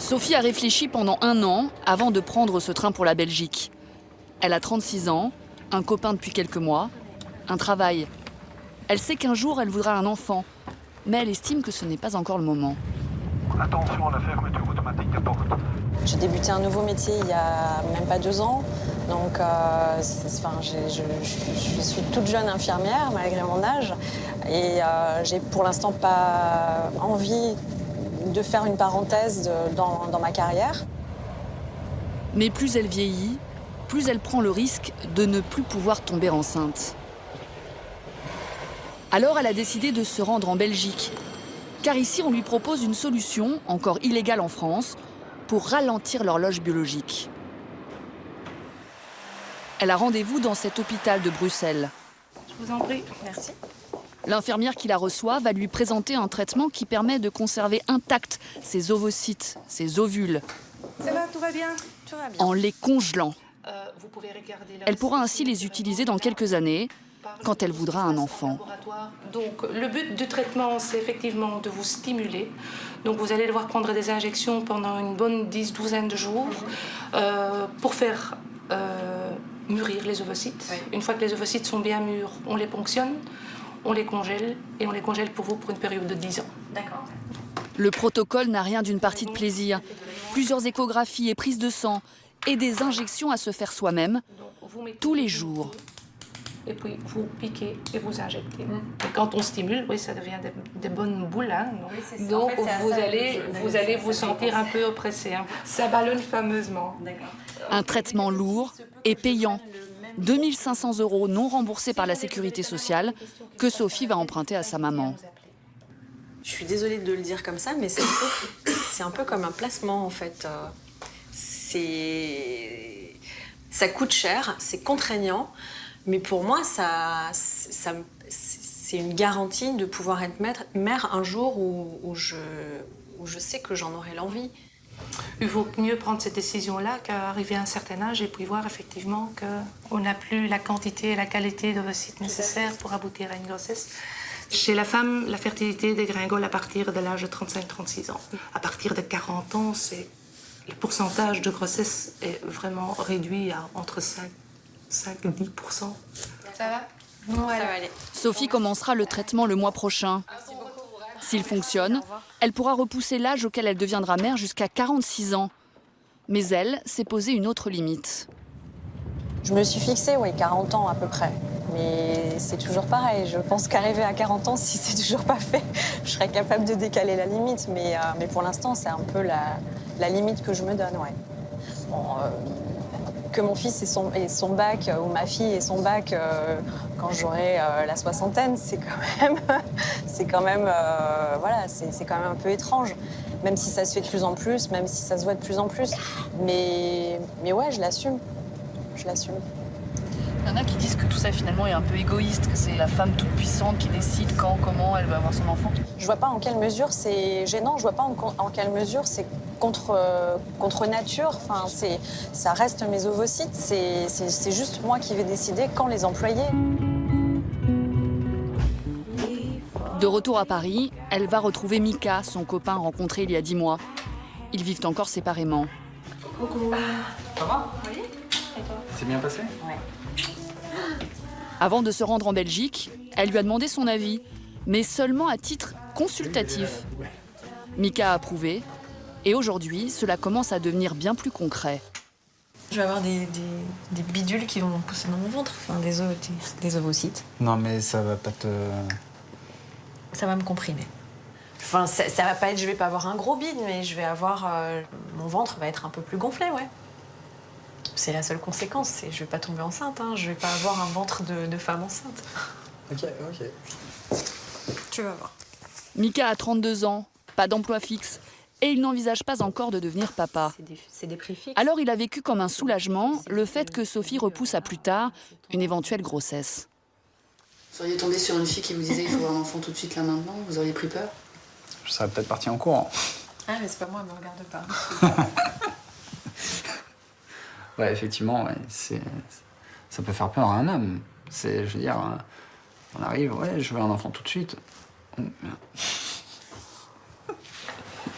Sophie a réfléchi pendant 1 an avant de prendre ce train pour la Belgique. Elle a 36 ans, un copain depuis quelques mois, un travail. Elle sait qu'un jour, elle voudra un enfant, mais elle estime que ce n'est pas encore le moment. Attention à la fermeture automatique des portes. J'ai débuté un nouveau métier il y a même pas 2 ans. Donc, je suis toute jeune infirmière, malgré mon âge. Et j'ai pour l'instant pas envie de faire une parenthèse dans ma carrière. Mais plus elle vieillit, plus elle prend le risque de ne plus pouvoir tomber enceinte. Alors elle a décidé de se rendre en Belgique. Car ici, on lui propose une solution, encore illégale en France, pour ralentir l'horloge biologique. Elle a rendez-vous dans cet hôpital de Bruxelles. Je vous en prie. Merci. L'infirmière qui la reçoit va lui présenter un traitement qui permet de conserver intacts ses ovocytes, ses ovules, Ça va, tout va bien? Tout va bien. en les congelant. Vous pouvez regarder là Elle aussi. pourra ainsi les utiliser dans quelques années, quand elle voudra un enfant. Donc, le but du traitement, c'est effectivement de vous stimuler. Donc, vous allez devoir prendre des injections pendant une bonne douzaine de jours pour faire mûrir les ovocytes. Oui. Une fois que les ovocytes sont bien mûrs, on les ponctionne, on les congèle et on les congèle pour vous pour une période de 10 ans. D'accord. Le protocole n'a rien d'une partie de plaisir. Plusieurs échographies et prises de sang et des injections à se faire soi-même Donc, vous mettez tous les jours. Et puis vous piquez et vous injectez. Et quand on stimule, oui, ça devient des bonnes boules. Hein. Oui, c'est ça. Donc En fait, c'est à vous ça allez, que vous allez vous sentir un peu oppressé. Hein. Ça ballonne fameusement. D'accord. Un traitement lourd et payant. 2 500 € non remboursés par la sécurité sociale que Sophie va emprunter à sa maman. Je suis désolée de le dire comme ça, mais c'est un peu comme un placement, en fait. Ça coûte cher, c'est contraignant, mais pour moi, c'est une garantie de pouvoir être mère un jour où je sais que j'en aurai l'envie. Il vaut mieux prendre cette décision-là qu'arriver à un certain âge et puis voir effectivement qu'on n'a plus la quantité et la qualité d'ovocytes nécessaires pour aboutir à une grossesse. Chez la femme, la fertilité dégringole à partir de l'âge de 35-36 ans. À partir de 40 ans, le pourcentage de grossesse est vraiment réduit à entre 5 et 10%. Ça va? Ça va aller. Sophie commencera le traitement le mois prochain. S'il fonctionne, elle pourra repousser l'âge auquel elle deviendra mère jusqu'à 46 ans. Mais elle s'est posé une autre limite. Je me suis fixée, oui, 40 ans à peu près. Mais c'est toujours pareil. Je pense qu'arriver à 40 ans, si c'est toujours pas fait, je serais capable de décaler la limite. Mais pour l'instant, c'est un peu la limite que je me donne, ouais. Bon, que mon fils ait son bac ou ma fille ait son bac quand j'aurai la soixantaine, c'est quand même un peu étrange. Même si ça se fait de plus en plus, même si ça se voit de plus en plus. Mais ouais, je l'assume. Je l'assume. Il y en a qui disent que tout ça finalement est un peu égoïste, que c'est la femme toute puissante qui décide quand, comment elle va avoir son enfant. Je vois pas en quelle mesure c'est gênant, je vois pas en quelle mesure c'est contre nature. Enfin, ça reste mes ovocytes, c'est juste moi qui vais décider quand les employer. De retour à Paris, elle va retrouver Mika, son copain rencontré il y a 10 mois. Ils vivent encore séparément. Coucou. Ça va? Oui. Et toi? C'est bien passé? Ouais. Avant de se rendre en Belgique, elle lui a demandé son avis, mais seulement à titre consultatif. Mika a approuvé, et aujourd'hui, cela commence à devenir bien plus concret. Je vais avoir des bidules qui vont pousser dans mon ventre, enfin des ovocytes. Non, mais ça va pas te... Ça va me comprimer. Enfin, ça va pas être, je vais pas avoir un gros bide, mais je vais avoir, mon ventre va être un peu plus gonflé, ouais. C'est la seule conséquence, c'est je vais pas tomber enceinte, hein, je vais pas avoir un ventre de femme enceinte. Ok. Tu vas voir. Mika a 32 ans, pas d'emploi fixe, et il n'envisage pas encore de devenir papa. C'est des prix fixes. Alors il a vécu comme un soulagement le fait que Sophie repousse à plus tard une éventuelle grossesse. Vous seriez tombé sur une fille qui vous disait il faut avoir un enfant tout de suite là maintenant, vous auriez pris peur? Je serais peut-être parti en courant. Ah, mais c'est pas moi, elle me regarde pas. Ouais, effectivement, ouais, ça peut faire peur à un homme. Je veux dire, on arrive, ouais, je veux un enfant tout de suite.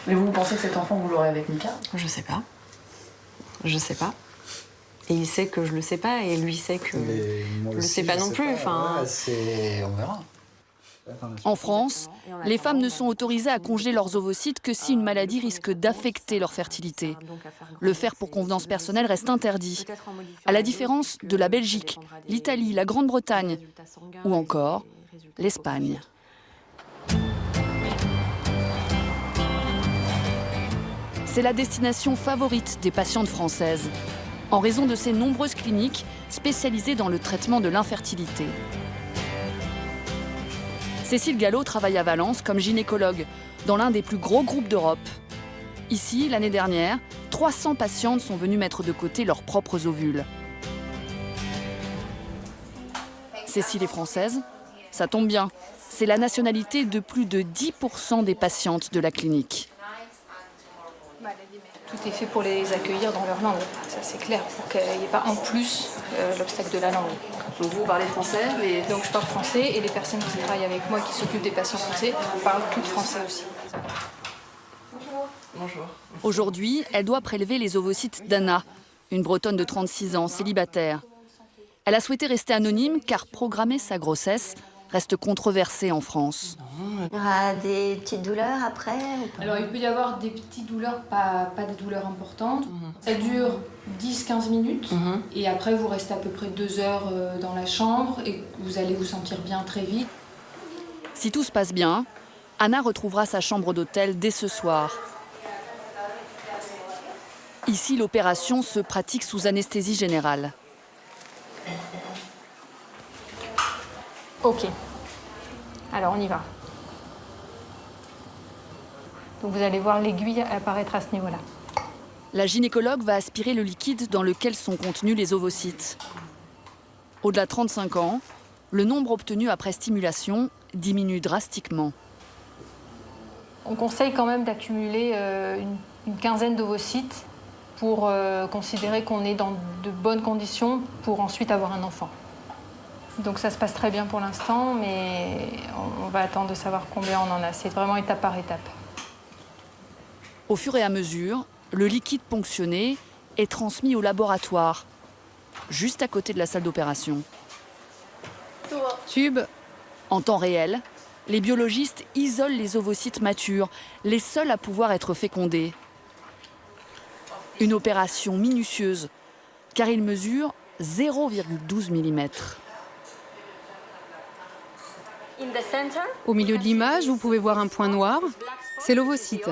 Mais vous pensez que cet enfant, vous l'aurez avec Mika? Je sais pas. Je sais pas. Et il sait que je le sais pas, et lui sait que je le sais pas non plus. Enfin... On verra. En France, les femmes ne sont autorisées à congeler leurs ovocytes que si une maladie risque d'affecter leur fertilité. Le faire pour convenance personnelle reste interdit, à la différence de la Belgique, l'Italie, la Grande-Bretagne ou encore l'Espagne. C'est la destination favorite des patientes françaises, en raison de ses nombreuses cliniques spécialisées dans le traitement de l'infertilité. Cécile Gallo travaille à Valence comme gynécologue dans l'un des plus gros groupes d'Europe. Ici, l'année dernière, 300 patientes sont venues mettre de côté leurs propres ovules. Cécile est française, ça tombe bien. C'est la nationalité de plus de 10% des patientes de la clinique. Tout est fait pour les accueillir dans leur langue, ça c'est clair, pour qu'il n'y ait pas en plus l'obstacle de la langue. Donc vous parlez français, mais... Donc je parle français et les personnes qui travaillent avec moi, qui s'occupent des patients français, parlent toutes français aussi. Bonjour. Aujourd'hui, elle doit prélever les ovocytes d'Anna, une Bretonne de 36 ans, célibataire. Elle a souhaité rester anonyme car programmer sa grossesse reste controversé en France. Il y aura des petites douleurs après ou pas? Alors il peut y avoir des petites douleurs, pas des douleurs importantes. Ça dure 10-15 minutes et après vous restez à peu près 2 heures dans la chambre et vous allez vous sentir bien très vite. Si tout se passe bien, Anna retrouvera sa chambre d'hôtel dès ce soir. Ici, l'opération se pratique sous anesthésie générale. Ok, alors on y va. Donc vous allez voir l'aiguille apparaître à ce niveau-là. La gynécologue va aspirer le liquide dans lequel sont contenus les ovocytes. Au-delà de 35 ans, le nombre obtenu après stimulation diminue drastiquement. On conseille quand même d'accumuler une quinzaine d'ovocytes pour considérer qu'on est dans de bonnes conditions pour ensuite avoir un enfant. Donc ça se passe très bien pour l'instant, mais on va attendre de savoir combien on en a. C'est vraiment étape par étape. Au fur et à mesure, le liquide ponctionné est transmis au laboratoire, juste à côté de la salle d'opération. Tube. En temps réel, les biologistes isolent les ovocytes matures, les seuls à pouvoir être fécondés. Une opération minutieuse, car ils mesurent 0,12 mm. Au milieu de l'image, vous pouvez voir un point noir. C'est l'ovocyte.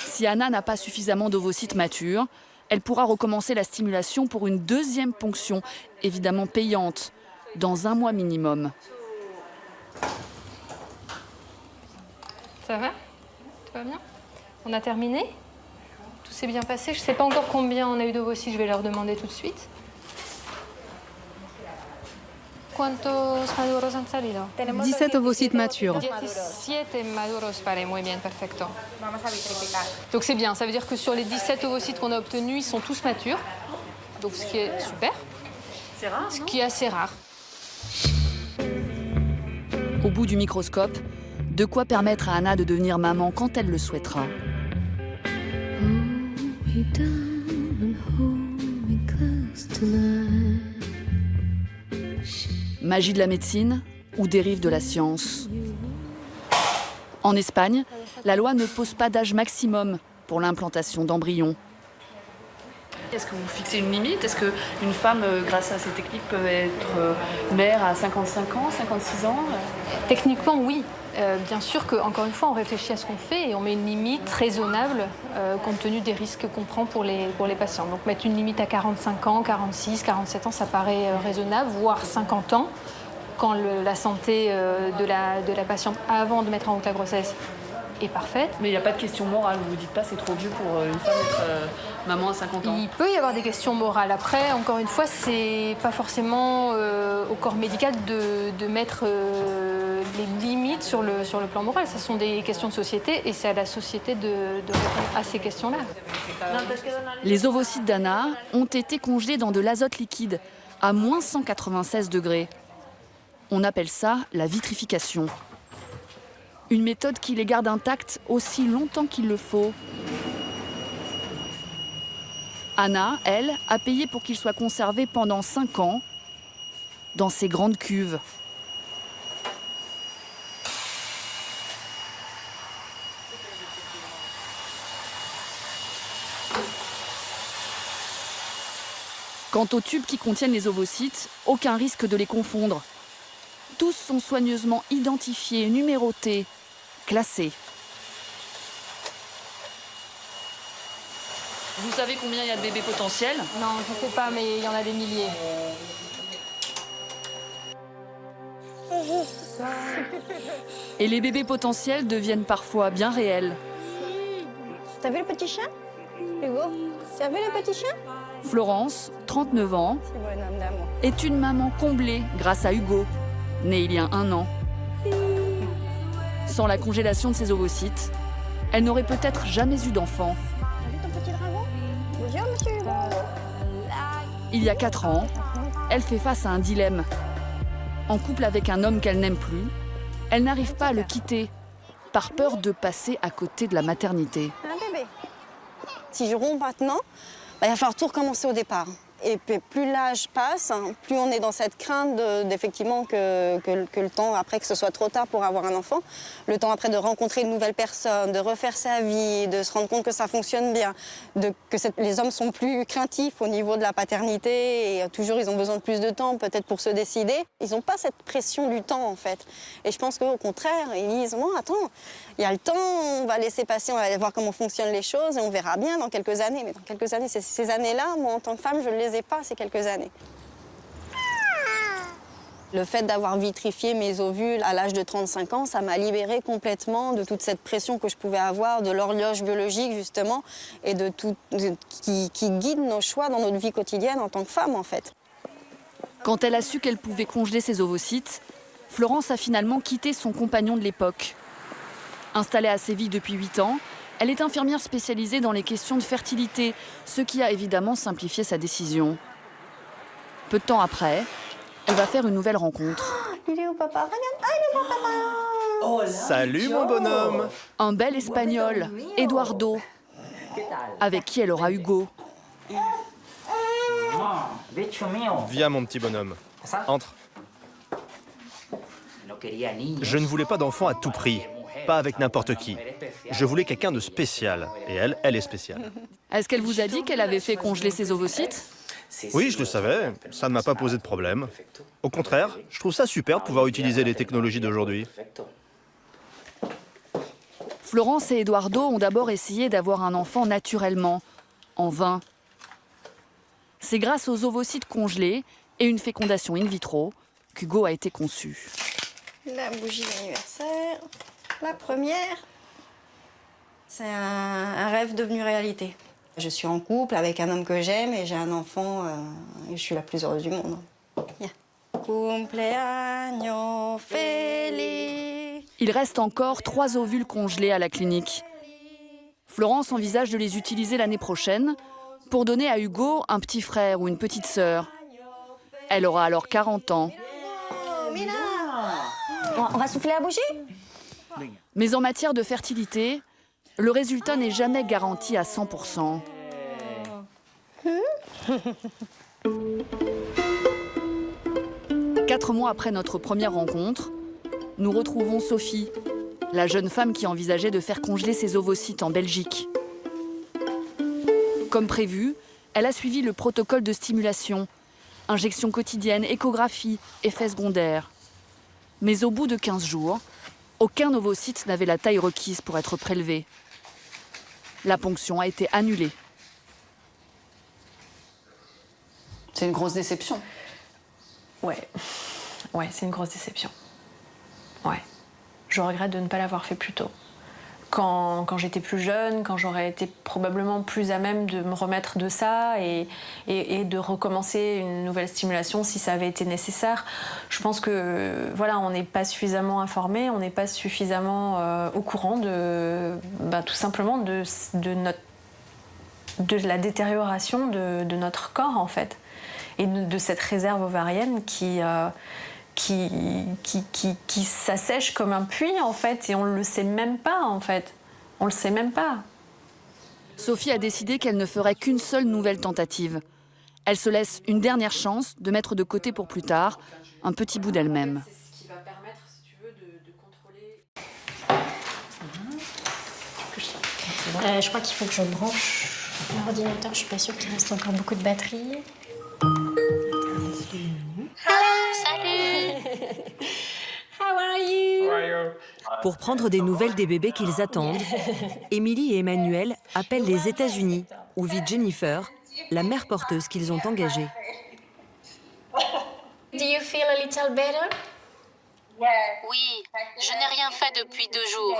Si Anna n'a pas suffisamment d'ovocytes matures, elle pourra recommencer la stimulation pour une deuxième ponction, évidemment payante, dans 1 mois minimum. Ça va? Tout va bien? On a terminé? Tout s'est bien passé? Je ne sais pas encore combien on a eu d'ovocytes, je vais leur demander tout de suite. ¿Cuántos maduros han salido? 17 ovocytes matures. 17 maduros, vale, muy bien, perfecto. Donc c'est bien, ça veut dire que sur les 17 ovocytes qu'on a obtenus, ils sont tous matures. Donc ce qui est super. C'est rare, Ce qui est assez rare. Au bout du microscope, de quoi permettre à Anna de devenir maman quand elle le souhaitera. Magie de la médecine ou dérive de la science? En Espagne, la loi ne pose pas d'âge maximum pour l'implantation d'embryons. Est-ce que vous fixez une limite? Est-ce qu'une femme, grâce à ces techniques, peut être mère à 55 ans, 56 ans? Techniquement, oui. Bien sûr qu'encore une fois, on réfléchit à ce qu'on fait et on met une limite raisonnable compte tenu des risques qu'on prend pour les patients. Donc mettre une limite à 45 ans, 46, 47 ans, ça paraît raisonnable, voire 50 ans, quand la santé de la patiente avant de mettre en route la grossesse est parfaite. Mais il n'y a pas de question morale, vous ne vous dites pas c'est trop vieux pour une femme d'être maman à 50 ans? Il peut y avoir des questions morales. Après, encore une fois, c'est pas forcément au corps médical de mettre les limites sur le plan moral. Ce sont des questions de société et c'est à la société de répondre à ces questions-là. Les ovocytes d'Anna ont été congelés dans de l'azote liquide à moins 196 degrés. On appelle ça la vitrification. Une méthode qui les garde intacts aussi longtemps qu'il le faut. Anna, elle, a payé pour qu'ils soient conservés pendant 5 ans dans ces grandes cuves. Quant aux tubes qui contiennent les ovocytes, aucun risque de les confondre. Tous sont soigneusement identifiés, numérotés, classés. Vous savez combien il y a de bébés potentiels? Non, je ne sais pas, mais il y en a des milliers. Et les bébés potentiels deviennent parfois bien réels. T'as vu le petit chien, Hugo? T'as vu le petit chien? Florence, 39 ans, C'est bonhomme d'amour. est une maman comblée grâce à Hugo, né il y a 1 an. Sans la congélation de ses ovocytes, elle n'aurait peut-être jamais eu d'enfant. T'as vu ton petit dragon? Bonjour, monsieur Hugo. Il y a 4 ans, elle fait face à un dilemme. En couple avec un homme qu'elle n'aime plus, elle n'arrive pas à le quitter, par peur de passer à côté de la maternité. Un bébé. Si je romps maintenant, il va falloir tout recommencer au départ. Et puis, plus l'âge passe, plus on est dans cette crainte d'effectivement que le temps après, que ce soit trop tard pour avoir un enfant, le temps après de rencontrer une nouvelle personne, de refaire sa vie, de se rendre compte que ça fonctionne bien, les hommes sont plus craintifs au niveau de la paternité et toujours ils ont besoin de plus de temps peut-être pour se décider. Ils n'ont pas cette pression du temps en fait. Et je pense qu'au contraire, ils disent « Bon, attends, il y a le temps, on va laisser passer, on va aller voir comment fonctionnent les choses et on verra bien dans quelques années. » Mais dans quelques années, ces années-là, moi en tant que femme, je ne les ai pas ces quelques années. Le fait d'avoir vitrifié mes ovules à l'âge de 35 ans, ça m'a libérée complètement de toute cette pression que je pouvais avoir, de l'horloge biologique justement, et de tout qui guide nos choix dans notre vie quotidienne en tant que femme en fait. Quand elle a su qu'elle pouvait congeler ses ovocytes, Florence a finalement quitté son compagnon de l'époque. Installée à Séville depuis 8 ans, elle est infirmière spécialisée dans les questions de fertilité, ce qui a évidemment simplifié sa décision. Peu de temps après, elle va faire une nouvelle rencontre. Il est où, papa? Regarde. Ah, il est où, papa? Salut mon bonhomme! Un bel Espagnol, Eduardo, avec qui elle aura Hugo. Viens mon petit bonhomme. Entre. Je ne voulais pas d'enfant à tout prix, pas avec n'importe qui. Je voulais quelqu'un de spécial. Et elle est spéciale. Est-ce qu'elle vous a dit qu'elle avait fait congeler ses ovocytes? Oui, je le savais. Ça ne m'a pas posé de problème. Au contraire, je trouve ça super de pouvoir utiliser les technologies d'aujourd'hui. Florence et Eduardo ont d'abord essayé d'avoir un enfant naturellement, en vain. C'est grâce aux ovocytes congelés et une fécondation in vitro qu'Hugo a été conçu. La bougie d'anniversaire, la première. C'est un rêve devenu réalité. Je suis en couple avec un homme que j'aime et j'ai un enfant et je suis la plus heureuse du monde. Yeah. Cumpleaños feliz. Il reste encore 3 ovules congelés à la clinique. Florence envisage de les utiliser l'année prochaine pour donner à Hugo un petit frère ou une petite sœur. Elle aura alors 40 ans. On va souffler la bougie? Mais en matière de fertilité, le résultat n'est jamais garanti à 100%. Quatre mois après notre première rencontre, nous retrouvons Sophie, la jeune femme qui envisageait de faire congeler ses ovocytes en Belgique. Comme prévu, elle a suivi le protocole de stimulation, injection quotidienne, échographie, effets secondaires. Mais au bout de 15 jours, aucun ovocyte n'avait la taille requise pour être prélevé. La ponction a été annulée. C'est une grosse déception. Ouais, c'est une grosse déception. Ouais. Je regrette de ne pas l'avoir fait plus tôt. Quand j'étais plus jeune, quand j'aurais été probablement plus à même de me remettre de ça et de recommencer une nouvelle stimulation si ça avait été nécessaire. Je pense que voilà, on n'est pas suffisamment informé, on n'est pas suffisamment au courant tout simplement de la détérioration de notre corps en fait et de cette réserve ovarienne qui qui s'assèche comme un puits, en fait, et on ne le sait même pas, en fait. On le sait même pas. Sophie a décidé qu'elle ne ferait qu'une seule nouvelle tentative. Elle se laisse une dernière chance de mettre de côté pour plus tard un petit bout d'elle-même. C'est ce qui va permettre, si tu veux, de contrôler... Je crois qu'il faut que je branche l'ordinateur. Je suis pas sûre qu'il reste encore beaucoup de batterie. Salut! How are you? Pour prendre des nouvelles des bébés qu'ils attendent, Émilie et Emmanuel appellent les États-Unis, où vit Jennifer, la mère porteuse qu'ils ont engagée. Do you feel a little better? Oui, je n'ai rien fait depuis 2 jours.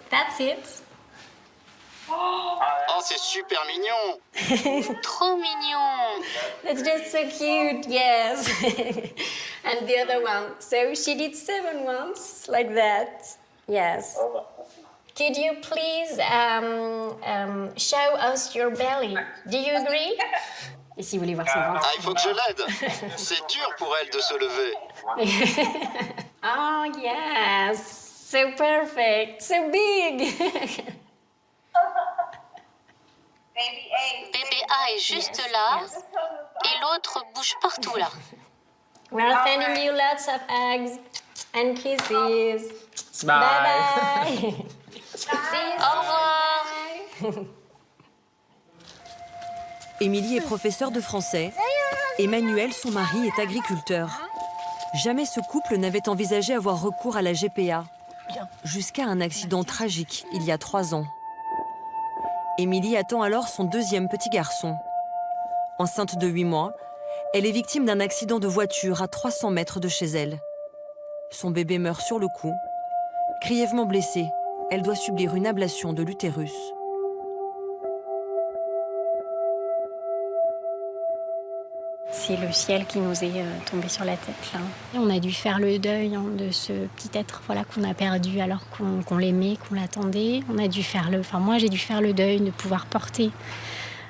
That's it. Oh, c'est super mignon. Trop mignon. That's just so cute, yes. And the other one. So she did 7 months, like that. Yes. Could you please show us your belly? Do you agree? Et si vous voulez voir son ventre. Ah, il faut que je l'aide. C'est dur pour elle de se lever. Oh, yes. So perfect. So big. Bébé A est juste là et l'autre bouge partout là. We're sending you lots of hugs and kisses. Bye. Bye. Au revoir. Émilie est professeure de français. Emmanuel, son mari, est agriculteur. Jamais ce couple n'avait envisagé avoir recours à la GPA. Jusqu'à un accident tragique, il y a 3 ans. Émilie attend alors son 2e petit garçon. Enceinte de 8 mois, elle est victime d'un accident de voiture à 300 mètres de chez elle. Son bébé meurt sur le coup. Grièvement blessée, elle doit subir une ablation de l'utérus. C'est le ciel qui nous est tombé sur la tête, là. On a dû faire le deuil de ce petit être qu'on a perdu alors qu'on l'aimait, qu'on l'attendait. On a dû faire moi, j'ai dû faire le deuil de pouvoir porter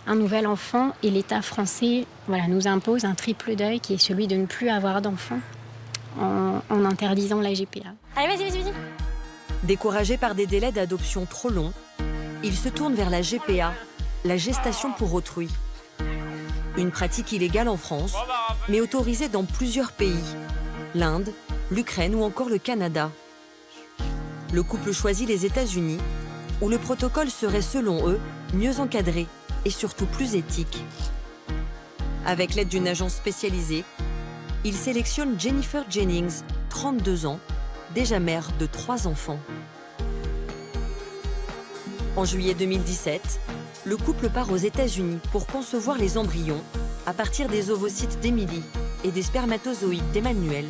un nouvel enfant. Et l'État français nous impose un triple deuil qui est celui de ne plus avoir d'enfant en interdisant la GPA. Allez, vas-y. Découragés par des délais d'adoption trop longs, ils se tournent vers la GPA, la gestation pour autrui. Une pratique illégale en France, mais autorisée dans plusieurs pays. L'Inde, l'Ukraine ou encore le Canada. Le couple choisit les États-Unis, où le protocole serait, selon eux, mieux encadré et surtout plus éthique. Avec l'aide d'une agence spécialisée, ils sélectionnent Jennifer Jennings, 32 ans, déjà mère de 3 enfants. En juillet 2017, le couple part aux États-Unis pour concevoir les embryons à partir des ovocytes d'Émilie et des spermatozoïdes d'Emmanuel.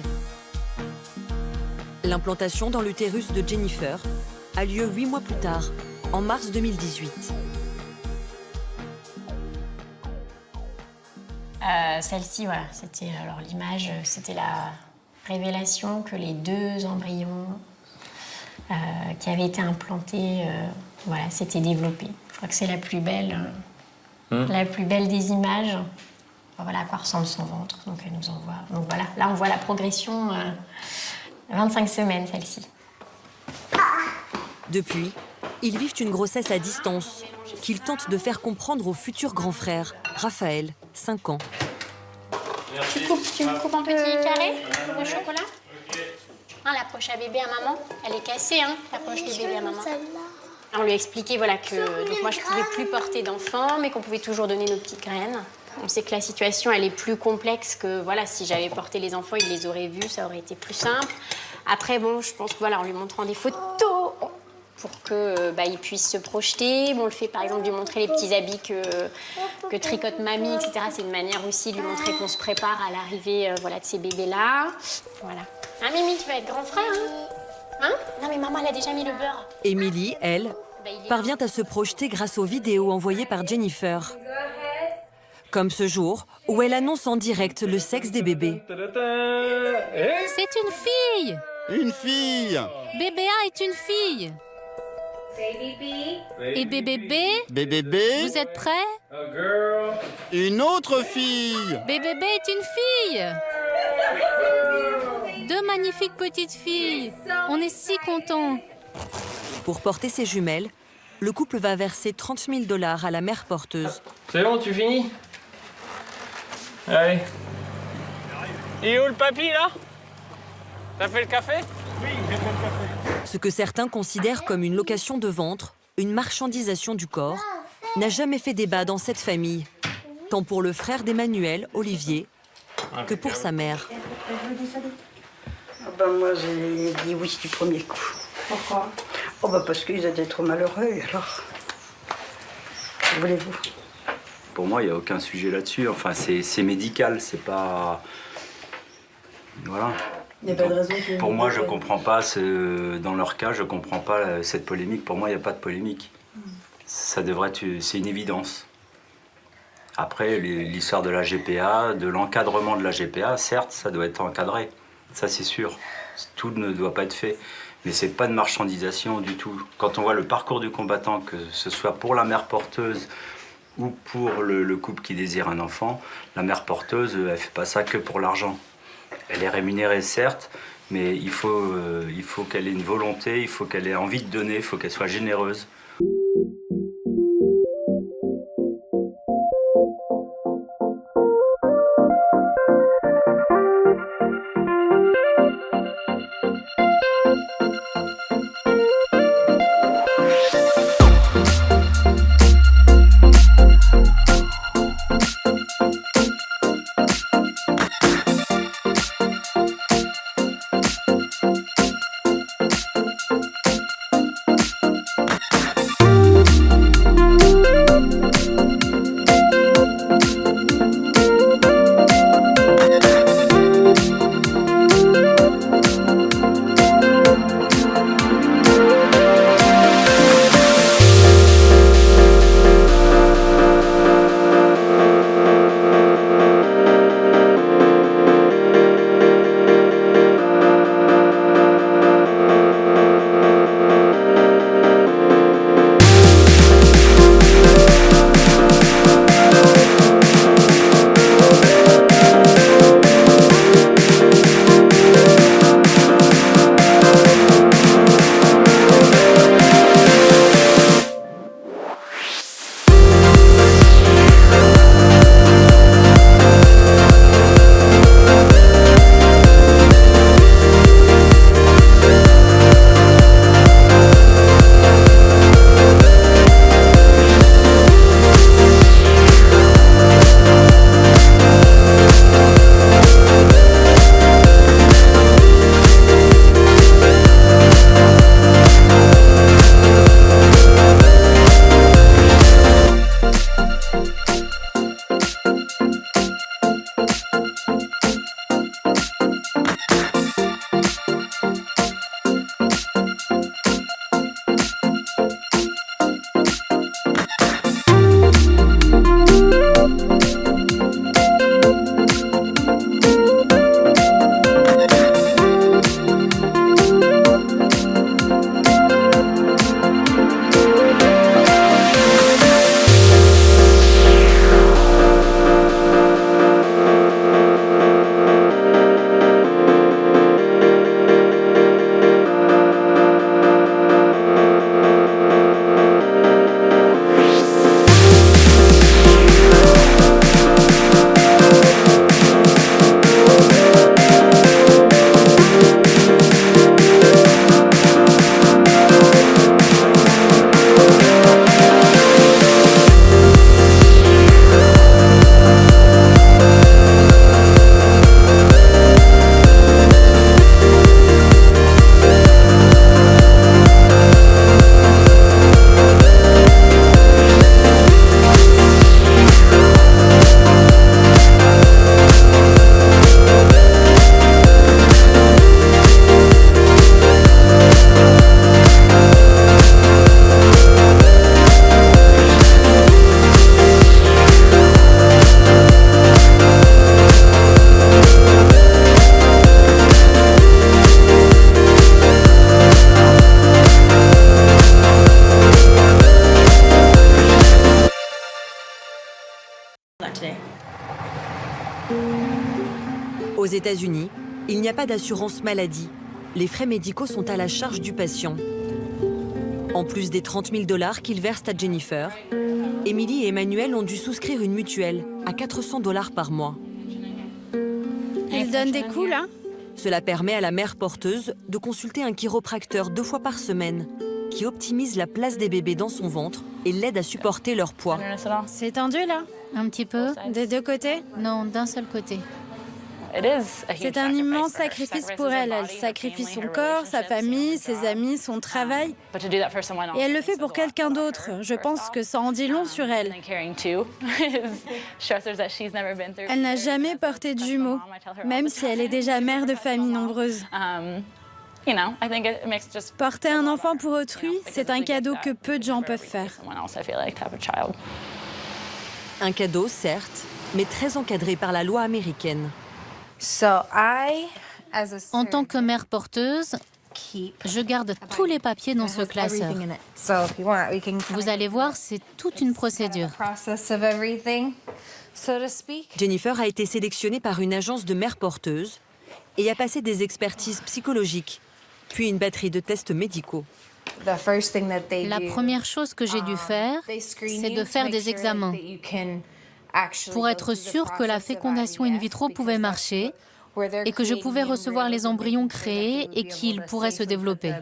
L'implantation dans l'utérus de Jennifer a lieu 8 mois plus tard, en mars 2018. Celle-ci, c'était l'image, c'était la révélation que les 2 embryons qui avaient été implantés, s'étaient développés. Je crois que c'est la plus belle des images. À quoi ressemble son ventre. Donc elle nous envoie. Donc voilà, là on voit la progression. 25 semaines, celle-ci. Depuis, ils vivent une grossesse à distance qu'ils tentent de faire comprendre au futur grand frère, Raphaël, 5 ans. Tu me coupes un petit carré au chocolat. La poche à bébé à maman, elle est cassée, la poche de bébé à maman. On lui a expliqué que donc moi je pouvais plus porter d'enfants, mais qu'on pouvait toujours donner nos petites graines. On sait que la situation elle est plus complexe que si j'avais porté les enfants, ils les auraient vus, ça aurait été plus simple. Après je pense que en lui montrant des photos pour que il puisse se projeter. On le fait par exemple de lui montrer les petits habits que tricote mamie, etc. C'est une manière aussi de lui montrer qu'on se prépare à l'arrivée de ces bébés là. Voilà. Mimi, tu vas être grand frère, Non mais maman elle a déjà mis le beurre. Émilie, elle, parvient à se projeter grâce aux vidéos envoyées par Jennifer. Comme ce jour où elle annonce en direct le sexe des bébés. C'est une fille! Une fille! Bébé A est une fille! Et bébé B? Bébé B? Vous êtes prêts? Une autre fille! Bébé B est une fille! 2 magnifiques petites filles. On est si contents. Pour porter ses jumelles, le couple va verser 30 000 $ à la mère porteuse. C'est bon, tu finis? Allez. Et où le papy, là? T'as fait le café? Oui, j'ai fait le café. Ce que certains considèrent comme une location de ventre, une marchandisation du corps, n'a jamais fait débat dans cette famille, tant pour le frère d'Emmanuel, Olivier, que pour sa mère. Moi, j'ai dit oui du premier coup. Pourquoi? Parce qu'ils étaient trop malheureux, alors. Que voulez-vous? Pour moi, il n'y a aucun sujet là-dessus. Enfin, c'est médical, c'est pas... Voilà. Il n'y a pas de raison que... Pour moi, je comprends pas, dans leur cas, je comprends pas cette polémique. Pour moi, il n'y a pas de polémique. Ça devrait être... C'est une évidence. Après, l'histoire de la GPA, de l'encadrement de la GPA, certes, ça doit être encadré. Ça, c'est sûr. Tout ne doit pas être fait. Mais c'est pas de marchandisation du tout. Quand on voit le parcours du combattant, que ce soit pour la mère porteuse ou pour le couple qui désire un enfant, la mère porteuse, elle fait pas ça que pour l'argent. Elle est rémunérée, certes, mais il faut qu'elle ait une volonté, il faut qu'elle ait envie de donner, il faut qu'elle soit généreuse. Aux États-Unis, Il n'y a pas d'assurance maladie. Les frais médicaux sont à la charge du patient. En plus des 30 000 $ qu'ils versent à Jennifer, Emily et Emmanuel ont dû souscrire une mutuelle à 400 $ par mois. Ils donnent des coups, là? Cela permet à la mère porteuse de consulter un chiropracteur 2 fois par semaine, qui optimise la place des bébés dans son ventre et l'aide à supporter leur poids. C'est tendu, là? Un petit peu. Des deux côtés? Non, d'un seul côté. C'est un immense sacrifice pour elle. Elle sacrifie son corps, sa famille, ses amis, son travail. Et elle le fait pour quelqu'un d'autre. Je pense que ça en dit long sur elle. Elle n'a jamais porté de jumeaux, même si elle est déjà mère de famille nombreuse. Porter un enfant pour autrui, c'est un cadeau que peu de gens peuvent faire. Un cadeau, certes, mais très encadré par la loi américaine. En tant que mère porteuse, je garde tous les papiers dans ce classeur. Vous allez voir, c'est toute une procédure. Jennifer a été sélectionnée par une agence de mères porteuses et a passé des expertises psychologiques, puis une batterie de tests médicaux. La première chose que j'ai dû faire, c'est de faire des examens pour être sûre que la fécondation in vitro pouvait marcher et que je pouvais recevoir les embryons créés et qu'ils pourraient se développer.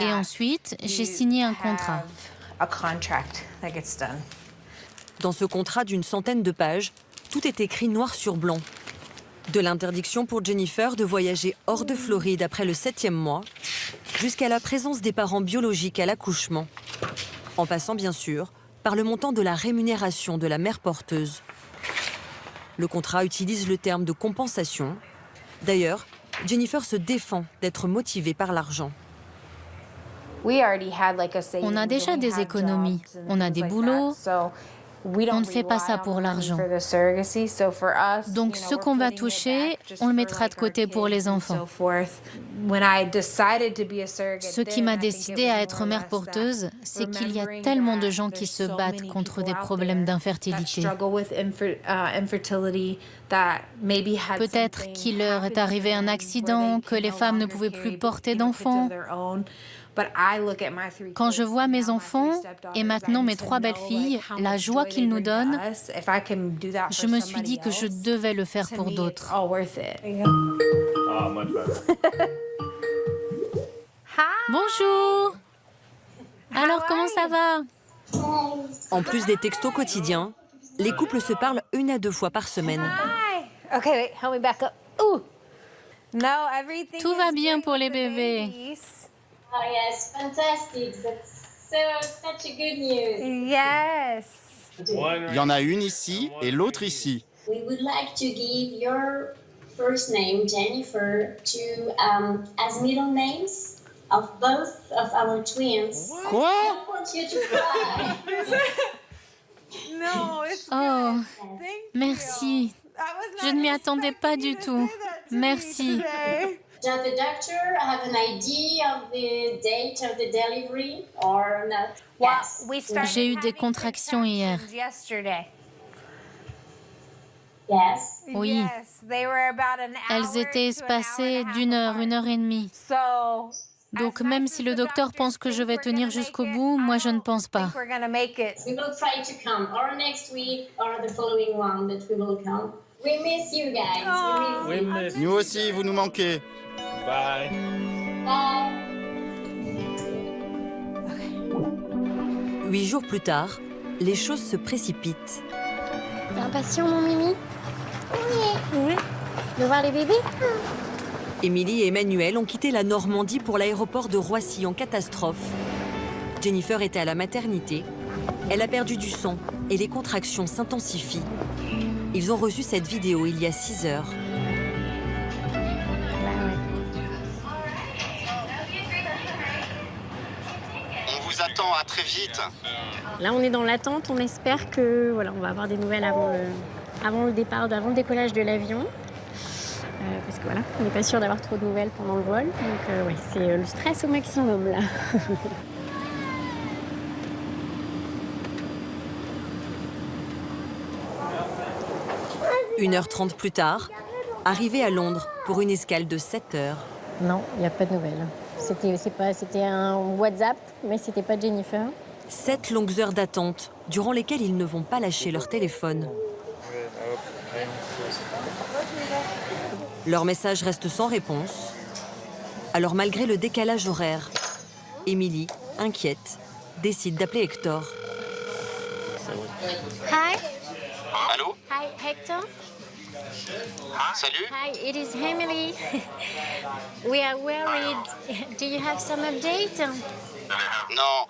Et ensuite, j'ai signé un contrat. Dans ce contrat d'une centaine de pages, tout est écrit noir sur blanc. De l'interdiction pour Jennifer de voyager hors de Floride après le 7e mois, jusqu'à la présence des parents biologiques à l'accouchement, en passant bien sûr par le montant de la rémunération de la mère porteuse. Le contrat utilise le terme de compensation. D'ailleurs, Jennifer se défend d'être motivée par l'argent. On a déjà des économies, on a des boulots. On ne fait pas ça pour l'argent. Donc ce qu'on va toucher, on le mettra de côté pour les enfants. Ce qui m'a décidée à être mère porteuse, c'est qu'il y a tellement de gens qui se battent contre des problèmes d'infertilité. Peut-être qu'il leur est arrivé un accident, que les femmes ne pouvaient plus porter d'enfants. Quand je vois mes enfants et maintenant mes 3 belles-filles, la joie qu'ils nous donnent, je me suis dit que je devais le faire pour d'autres. Bonjour! Alors comment ça va? En plus des textos quotidiens, les couples se parlent 1 à 2 fois par semaine. Tout va bien pour les bébés. Oh yes, fantastic. That's such a good news. Yes. Il y en a une ici et l'autre ici. We would like to give your first name, Jennifer, to as middle names of both of our twins. Quoi? I don't want you to cry. Oh, merci. Je ne m'y attendais pas du tout. Merci. Does the doctor have an idea of the date of the delivery or not? Yes. J'ai eu des contractions hier. Yes. Oui. Elles étaient espacées d'1 heure, 1 heure et demie. Donc même si le docteur pense que je vais tenir jusqu'au bout, moi je ne pense pas. We will try to come, or next week, or the following one that we will come. We miss you guys. We miss you. Nous aussi, vous nous manquez. Bye. Bye. 8 jours plus tard, les choses se précipitent. T'es impatient, mon Mimi? Oui. De voir les bébés? Émilie et Emmanuel ont quitté la Normandie pour l'aéroport de Roissy en catastrophe. Jennifer était à la maternité. Elle a perdu du sang et les contractions s'intensifient. Ils ont reçu cette vidéo il y a 6 heures. On vous attend, à très vite. Là, on est dans l'attente. On espère que on va avoir des nouvelles avant le départ, avant le décollage de l'avion. Parce que on n'est pas sûr d'avoir trop de nouvelles pendant le vol. Donc, c'est le stress au maximum là. 1h30 plus tard, arrivée à Londres pour une escale de 7 heures. Non, il n'y a pas de nouvelles. C'était un WhatsApp, mais c'était pas Jennifer. 7 longues heures d'attente, durant lesquelles ils ne vont pas lâcher leur téléphone. Leur message reste sans réponse. Alors malgré le décalage horaire, Émilie, inquiète, décide d'appeler Hector. Hi. Allô? Hi, Hector. Salut? Hi, it is Emily. We are worried. Do you have some update? Non.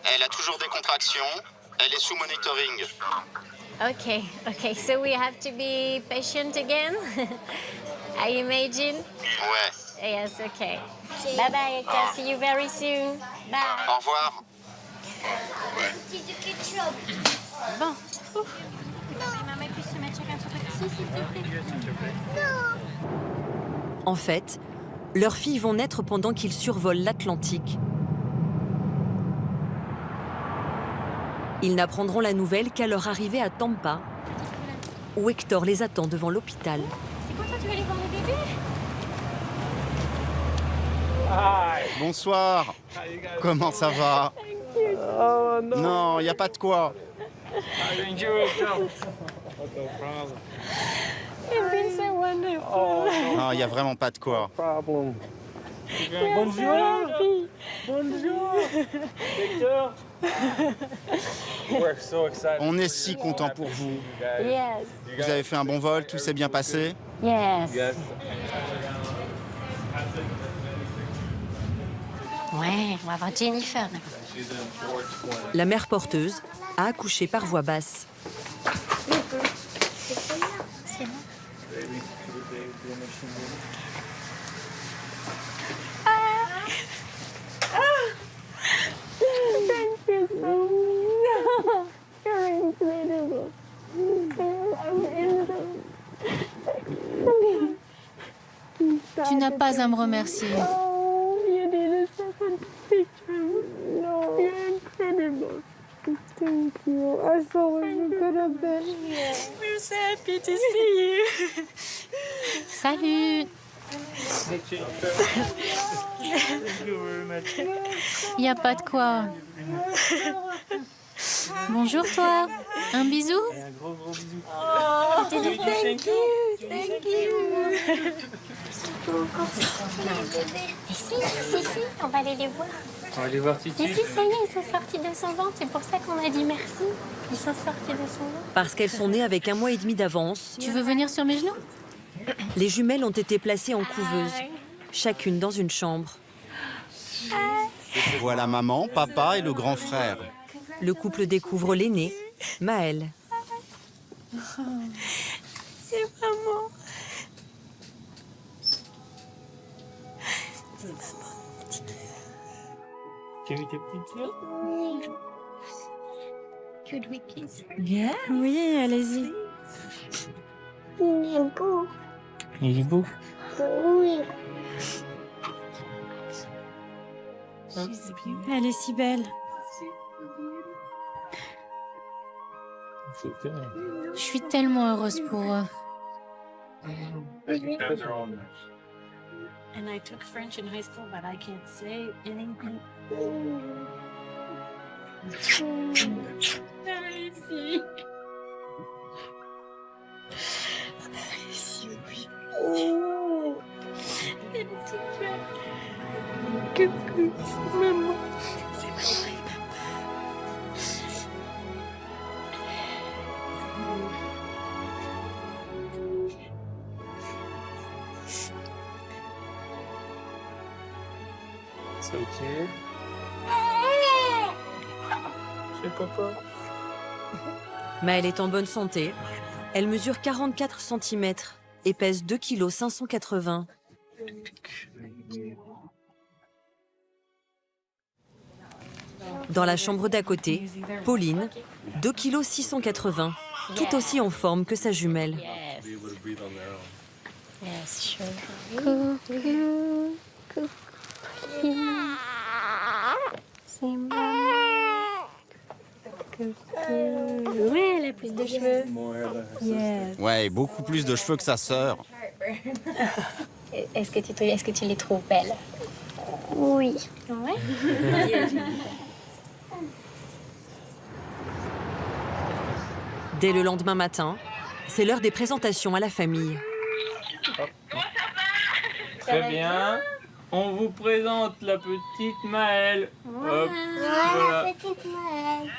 Elle a toujours des contractions. Elle est sous monitoring. Okay. So we have to be patient again? I imagine? Ouais. Yes, okay. Bye-bye, Hector. See you very soon. Bye. Au revoir. Bon. En fait, leurs filles vont naître pendant qu'ils survolent l'Atlantique. Ils n'apprendront la nouvelle qu'à leur arrivée à Tampa, où Hector les attend devant l'hôpital. C'est pour toi, tu vas aller voir les bébés? Bonsoir. Comment ça va? Oh, no. Non, il n'y a pas de quoi. Thank you, Hector. It's been so wonderful. Non, il n'y a vraiment pas de quoi. Problem. Bonjour. Bonjour. Hector. We're so excited. On est si contents pour vous. Yes. Vous avez fait un bon vol, tout s'est bien passé? Yes. Ouais, on va voir Jennifer. La mère porteuse a accouché par voie basse. C'est bon. Thank you so much. You're incredible. Tu n'as pas à me remercier. Oh, you did a fantastic job. No, you're incredible. Thank you. I thought we could have been here. We're so happy to see you. Salut. Il n'y a pas de quoi. Bonjour toi. Un bisou? Un gros bisou. Oh, thank you. Thank you. Si, on va aller les voir. On va aller voir tout de suite. Si, ça y est, ils sont sortis de son ventre. C'est pour ça qu'on a dit merci. Ils sont sortis de son ventre. Parce qu'elles sont nées avec 1 mois et demi d'avance, Tu veux venir sur mes genoux? les jumelles ont été placées en couveuse, chacune dans une chambre. Voilà maman, papa et le grand frère. Le couple découvre l'aîné, Maëlle. C'est maman. C'est maman. Can we take a picture? Could we kiss? Oui, allez-y. Il est beau. Il est beau. Oui. Elle est si belle. Je suis tellement heureuse pour eux. And I took French in high school, but I can't say anything. Ici. Ici, oui. Oh. Elle est toute belle. Coucou, c'est maman. C'est maman et papa. C'est ok. C'est papa. Maëlle est en bonne santé. Elle mesure 44 cm et pèse 2 kg 580. Dans la chambre d'à côté, Pauline, 2 kg 680, tout aussi en forme que sa jumelle. Yes, sure. Coucou. Coucou. C'est maman. Coucou. Ouais, elle a plus de cheveux. Yes. Ouais, beaucoup plus de cheveux que sa sœur. Est-ce que tu les trouves belles? Oui. Ouais. Dès le lendemain matin, c'est l'heure des présentations à la famille. Très bien. On vous présente la petite Maëlle. Hop, Voilà, petite Maëlle.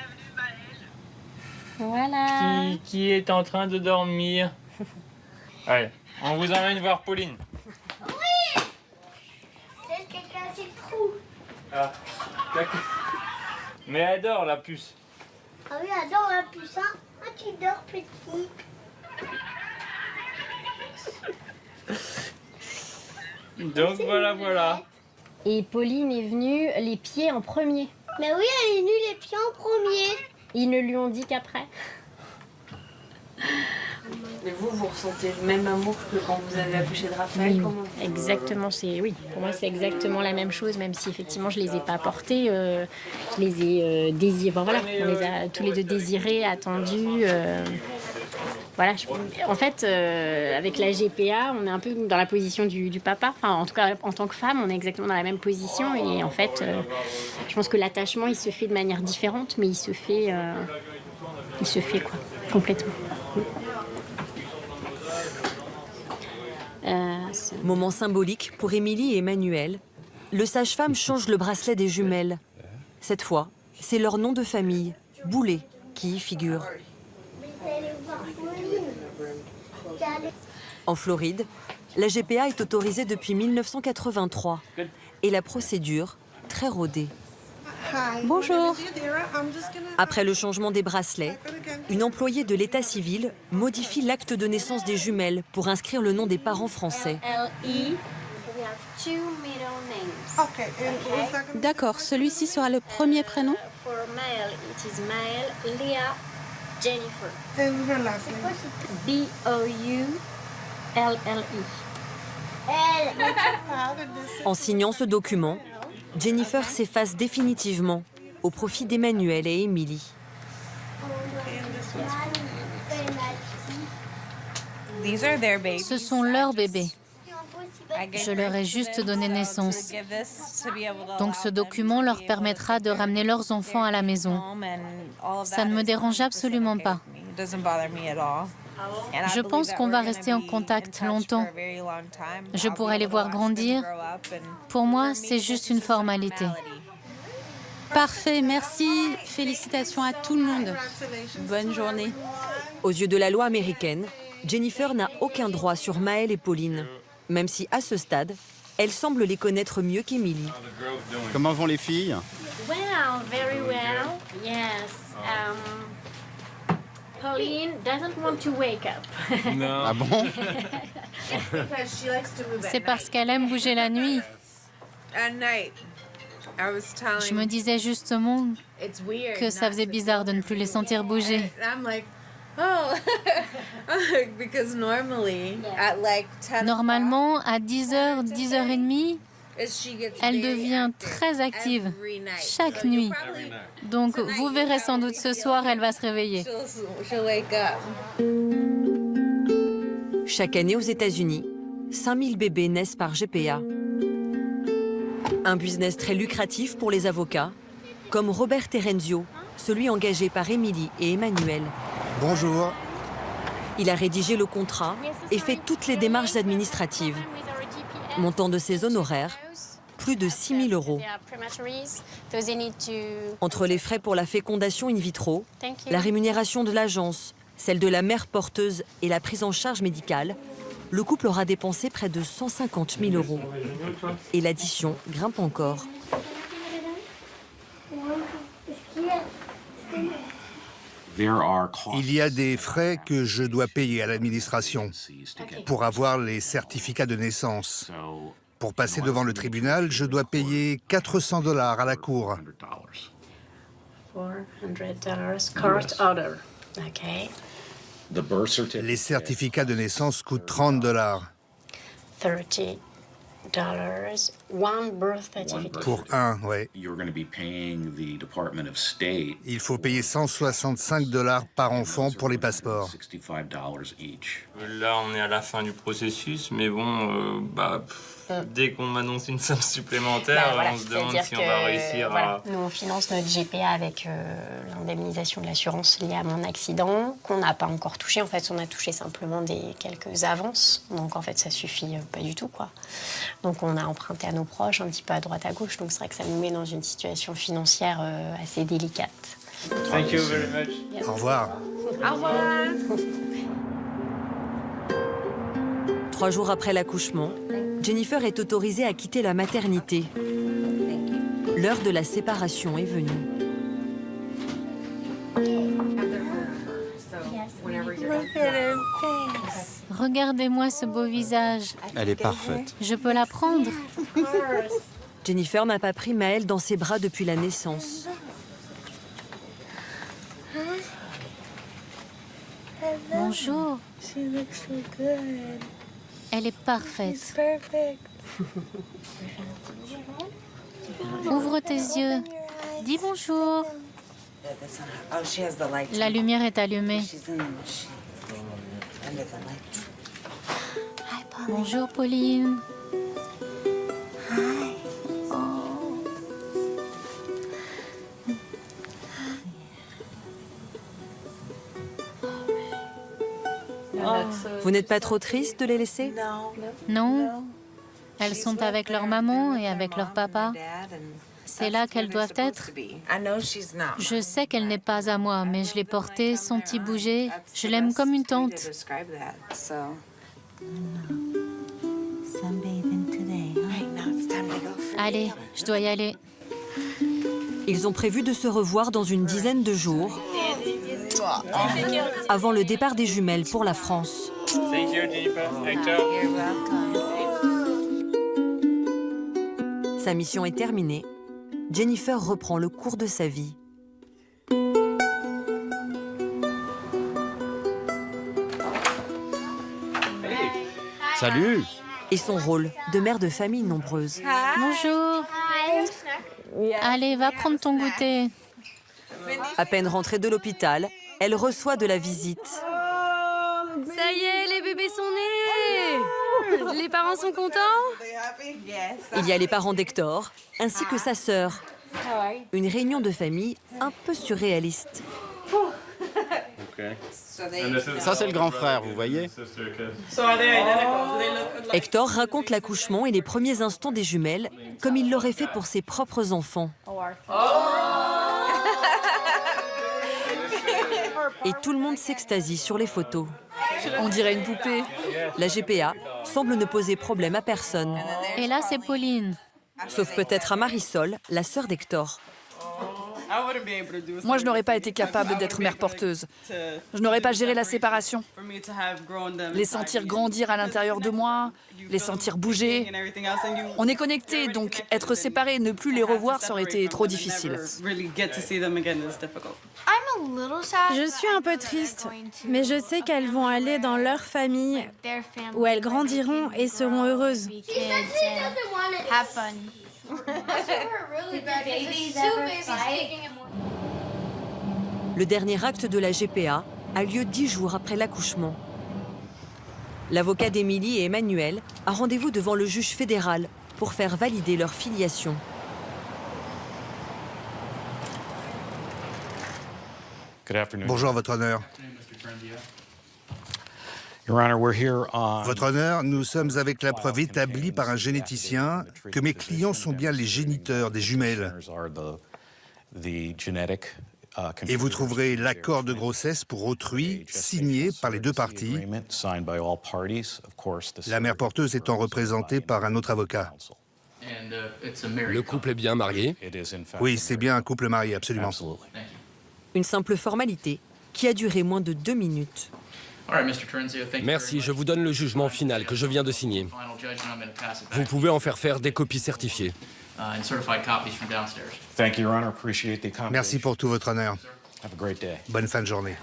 Voilà. Qui est en train de dormir. Allez, on vous emmène voir Pauline. Oui. C'est quelqu'un qui trou. Ah, d'accord. Mais elle dort, la puce. Ah oui, elle dort la puce, hein. Ah, tu dors, petite. Donc voilà. Et Pauline est venue les pieds en premier. Mais oui, elle est venue les pieds en premier. Ils ne lui ont dit qu'après. Mais vous ressentez le même amour que quand vous avez accouché de Raphaël? Oui, Comment exactement. Pour moi, c'est exactement la même chose, même si effectivement je les ai pas portés. Je les ai désirés. Enfin, voilà, on les a tous les deux désirés, attendus. Voilà, en fait, avec la GPA, on est un peu dans la position du papa. Enfin, en tout cas, en tant que femme, on est exactement dans la même position. Et en fait, je pense que l'attachement, il se fait de manière différente, mais il se fait quoi, complètement. Moment symbolique pour Émilie et Emmanuel. Le sage-femme change le bracelet des jumelles. Cette fois, c'est leur nom de famille, Boulet, qui y figure. En Floride, la GPA est autorisée depuis 1983 et la procédure, très rodée. Bonjour. Après le changement des bracelets, une employée de l'état civil modifie l'acte de naissance des jumelles pour inscrire le nom des parents français. D'accord, celui-ci sera le premier prénom? For male, it is Maëlle, Léa, Jennifer. B-O-U-L-L-E. En signant ce document, Jennifer s'efface définitivement au profit d'Emmanuel et Émilie. Ce sont leurs bébés. Je leur ai juste donné naissance. Donc ce document leur permettra de ramener leurs enfants à la maison. Ça ne me dérange absolument pas. Je pense qu'on va rester en contact longtemps. Je pourrai les voir grandir. Pour moi, c'est juste une formalité. Parfait, merci. Félicitations à tout le monde. Bonne journée. Aux yeux de la loi américaine, Jennifer n'a aucun droit sur Maëlle et Pauline, même si à ce stade, elle semble les connaître mieux qu'Émilie. Comment vont les filles? Well, very well. Yes. Pauline doesn't want to wake up. Non. Ah bon? C'est parce qu'elle aime bouger la nuit. Je me disais justement que ça faisait bizarre de ne plus les sentir bouger. Normalement, à 10h, 10h30, elle devient très active chaque nuit. Donc, vous verrez sans doute ce soir, elle va se réveiller. Chaque année aux États-Unis, 5000 bébés naissent par GPA. Un business très lucratif pour les avocats, comme Robert Terenzio, celui engagé par Émilie et Emmanuel. Bonjour. Il a rédigé le contrat et fait toutes les démarches administratives. Montant de ses honoraires, plus de 6 000 €. Entre les frais pour la fécondation in vitro, la rémunération de l'agence, celle de la mère porteuse et la prise en charge médicale, le couple aura dépensé près de 150 000 €. Et l'addition grimpe encore. Il y a des frais que je dois payer à l'administration pour avoir les certificats de naissance. Pour passer devant le tribunal, je dois payer 400 $ à la cour. $400 court order. Okay. Les certificats de naissance coûtent 30 $. 30 one birth certificate. Pour un, ouais. Il faut payer 165 $ par enfant pour les passeports. Là, on est à la fin du processus, mais bon, dès qu'on m'annonce une somme supplémentaire, on se demande si on va réussir à... Nous, on finance notre GPA avec l'indemnisation de l'assurance liée à mon accident, qu'on n'a pas encore touché. En fait, on a touché simplement quelques avances. Donc, en fait, ça suffit pas du tout, quoi. Donc, on a emprunté à nos proches, un petit peu à droite, à gauche. Donc, c'est vrai que ça nous met dans une situation financière assez délicate. Thank you very much. Au revoir. Au revoir. 3 jours après l'accouchement, Jennifer est autorisée à quitter la maternité. L'heure de la séparation est venue. Regardez-moi ce beau visage. Elle est parfaite. Je peux la prendre? Jennifer n'a pas pris Maëlle dans ses bras depuis la naissance. Bonjour. Elle est parfaite. Ouvre tes yeux. Dis bonjour. La lumière est allumée. Bonjour, Pauline. Vous n'êtes pas trop triste de les laisser? Non. Elles sont avec leur maman et avec leur papa. C'est là qu'elles doivent être. Je sais qu'elle n'est pas à moi, mais je l'ai portée sans y bouger. Je l'aime comme une tante. Allez, je dois y aller. Ils ont prévu de se revoir dans une dizaine de jours, avant le départ des jumelles pour la France. Thank you, Jennifer. Sa mission est terminée. Jennifer reprend le cours de sa vie. Salut! Et son rôle de mère de famille nombreuse. Bonjour. Allez, va prendre ton goûter. À peine rentrée de l'hôpital, elle reçoit de la visite. Ça y est, les bébés sont nés! Les parents sont contents? Il y a les parents d'Hector, ainsi que sa sœur. Une réunion de famille un peu surréaliste. Ça, c'est le grand frère, vous voyez? Hector raconte l'accouchement et les premiers instants des jumelles, comme il l'aurait fait pour ses propres enfants. Et tout le monde s'extasie sur les photos. On dirait une poupée. La GPA semble ne poser problème à personne. Et là, c'est Pauline. Sauf peut-être à Marisol, la sœur d'Hector. Moi, je n'aurais pas été capable d'être mère porteuse. Je n'aurais pas géré la séparation. Les sentir grandir à l'intérieur de moi, les sentir bouger. On est connectés, donc être séparés et ne plus les revoir, ça aurait été trop difficile. Je suis un peu triste, mais je sais qu'elles vont aller dans leur famille, où elles grandiront et seront heureuses. Le dernier acte de la GPA a lieu 10 jours après l'accouchement. L'avocat d'Emily et Emmanuel a rendez-vous devant le juge fédéral pour faire valider leur filiation. Bonjour, Votre Honneur. Votre Honneur, nous sommes avec la preuve établie par un généticien que mes clients sont bien les géniteurs des jumelles. Et vous trouverez l'accord de grossesse pour autrui signé par les deux parties, la mère porteuse étant représentée par un autre avocat. Le couple est bien marié? Oui, c'est bien un couple marié, absolument. Une simple formalité qui a duré moins de 2 minutes. Merci, je vous donne le jugement final que je viens de signer. Vous pouvez en faire des copies certifiées. Merci pour tout, Votre Honneur. Bonne fin de journée.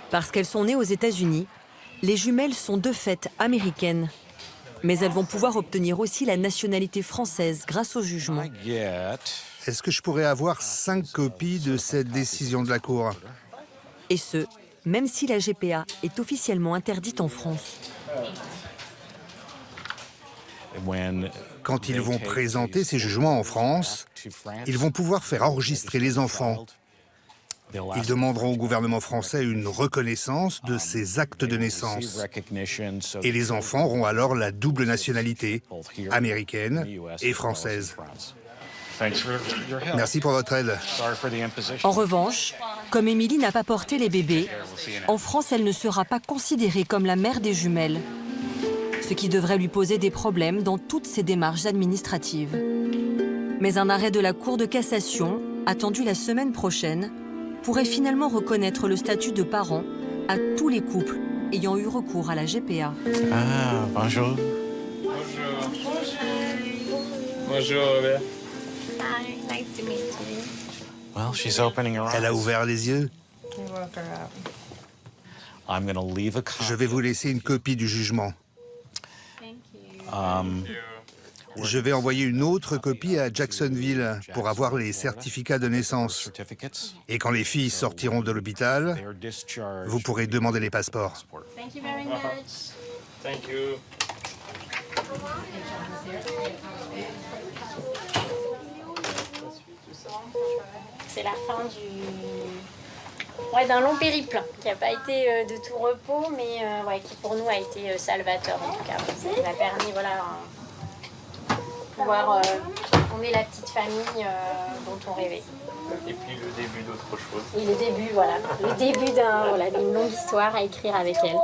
Parce qu'elles sont nées aux États-Unis, les jumelles sont de fait américaines. Mais elles vont pouvoir obtenir aussi la nationalité française grâce au jugement. Est-ce que je pourrais avoir 5 copies de cette décision de la Cour? Et ce, même si la GPA est officiellement interdite en France. Quand ils vont présenter ces jugements en France, ils vont pouvoir faire enregistrer les enfants. Ils demanderont au gouvernement français une reconnaissance de ces actes de naissance. Et les enfants auront alors la double nationalité, américaine et française. Merci pour votre aide. En revanche, comme Émilie n'a pas porté les bébés, en France, elle ne sera pas considérée comme la mère des jumelles, ce qui devrait lui poser des problèmes dans toutes ses démarches administratives. Mais un arrêt de la Cour de cassation, attendu la semaine prochaine, pourrait finalement reconnaître le statut de parent à tous les couples ayant eu recours à la GPA. Ah, bonjour. Bonjour. Bonjour, Robert. Hi, nice to meet you. Well, she's opening her eyes. Elle a ouvert les yeux. I'm going to leave a copy. Je vais vous laisser une copie du jugement. Je vais envoyer une autre copie à Jacksonville pour avoir les certificats de naissance. Et quand les filles sortiront de l'hôpital, vous pourrez demander les passeports. Thank you very much. Thank you. C'est la fin d'un long périple qui n'a pas été de tout repos, mais qui pour nous a été salvateur en tout cas. Ça nous a permis de pouvoir fonder la petite famille dont on rêvait. Et puis le début d'autre chose. Et le début, le début d'une longue histoire à écrire avec elle.